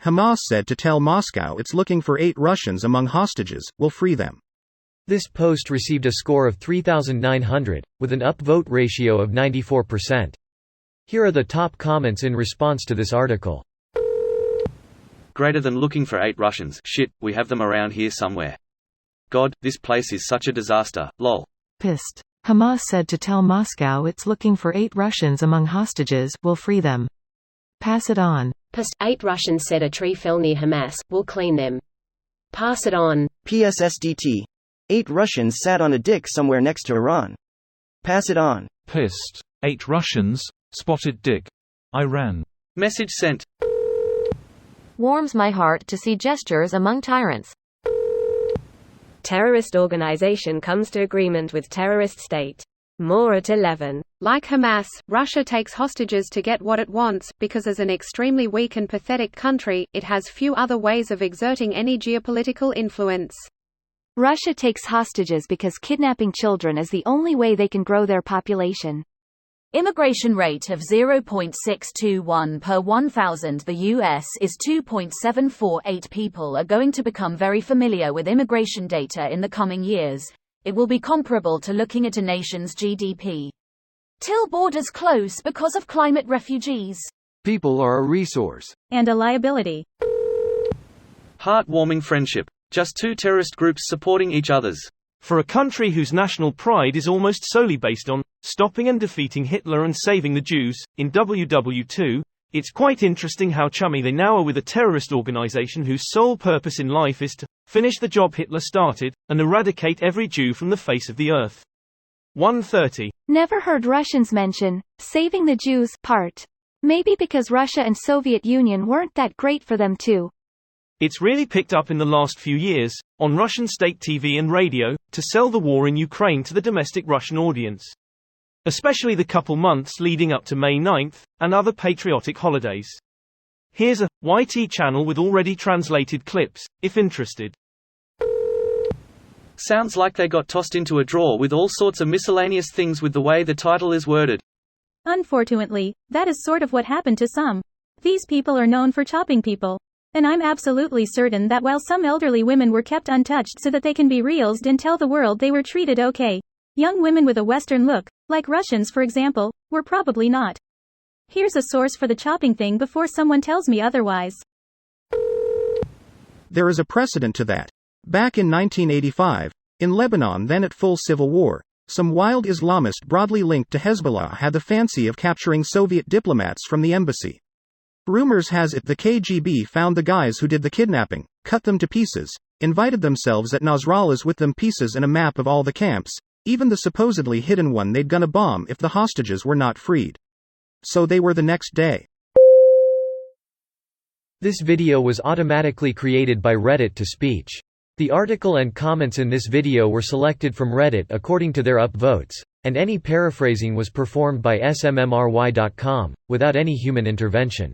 Hamas said to tell Moscow it's looking for 8 Russians among hostages, will free them. This post received a score of 3,900, with an upvote ratio of 94%. Here are the top comments in response to this article. Greater than looking for 8 Russians. Shit, we have them around here somewhere. God, this place is such a disaster, lol. Pissed. Hamas said to tell Moscow it's looking for 8 Russians among hostages, will free them. Pass it on. Pissed. 8 Russians said a tree fell near Hamas, will clean them. Pass it on. PSSDT. 8 Russians sat on a dick somewhere next to Iran. Pass it on. Pissed. 8 Russians spotted dick. Iran. Message sent. Warms my heart to see gestures among tyrants. Terrorist organization comes to agreement with terrorist state. More at 11. Like Hamas, Russia takes hostages to get what it wants, because as an extremely weak and pathetic country, it has few other ways of exerting any geopolitical influence. Russia takes hostages because kidnapping children is the only way they can grow their population. Immigration rate of 0.621 per 1,000. The U.S. is 2.748. People are going to become very familiar with immigration data in the coming years. It will be comparable to looking at a nation's GDP. Till borders close because of climate refugees. People are a resource. And a liability. Heartwarming friendship. Just 2 terrorist groups supporting each other's. For a country whose national pride is almost solely based on stopping and defeating Hitler and saving the Jews, in WW2, it's quite interesting how chummy they now are with a terrorist organization whose sole purpose in life is to finish the job Hitler started, and eradicate every Jew from the face of the earth. 130. Never heard Russians mention saving the Jews part. Maybe because Russia and Soviet Union weren't that great for them too. It's really picked up in the last few years, on Russian state TV and radio, to sell the war in Ukraine to the domestic Russian audience. Especially the couple months leading up to May 9th, and other patriotic holidays. Here's a YT channel with already translated clips, if interested. Sounds like they got tossed into a drawer with all sorts of miscellaneous things with the way the title is worded. Unfortunately, that is sort of what happened to some. These people are known for chopping people. And I'm absolutely certain that while some elderly women were kept untouched so that they can be reelsed and tell the world they were treated okay, young women with a Western look, like Russians for example, were probably not. Here's a source for the chopping thing before someone tells me otherwise. There is a precedent to that. Back in 1985, in Lebanon then at full civil war, some wild Islamist broadly linked to Hezbollah had the fancy of capturing Soviet diplomats from the embassy. Rumors has it the KGB found the guys who did the kidnapping, cut them to pieces, invited themselves at Nasrallah's with them pieces and a map of all the camps, even the supposedly hidden one they'd gonna bomb if the hostages were not freed. So they were the next day. This video was automatically created by Reddit to speech. The article and comments in this video were selected from Reddit according to their upvotes, and any paraphrasing was performed by smmry.com, without any human intervention.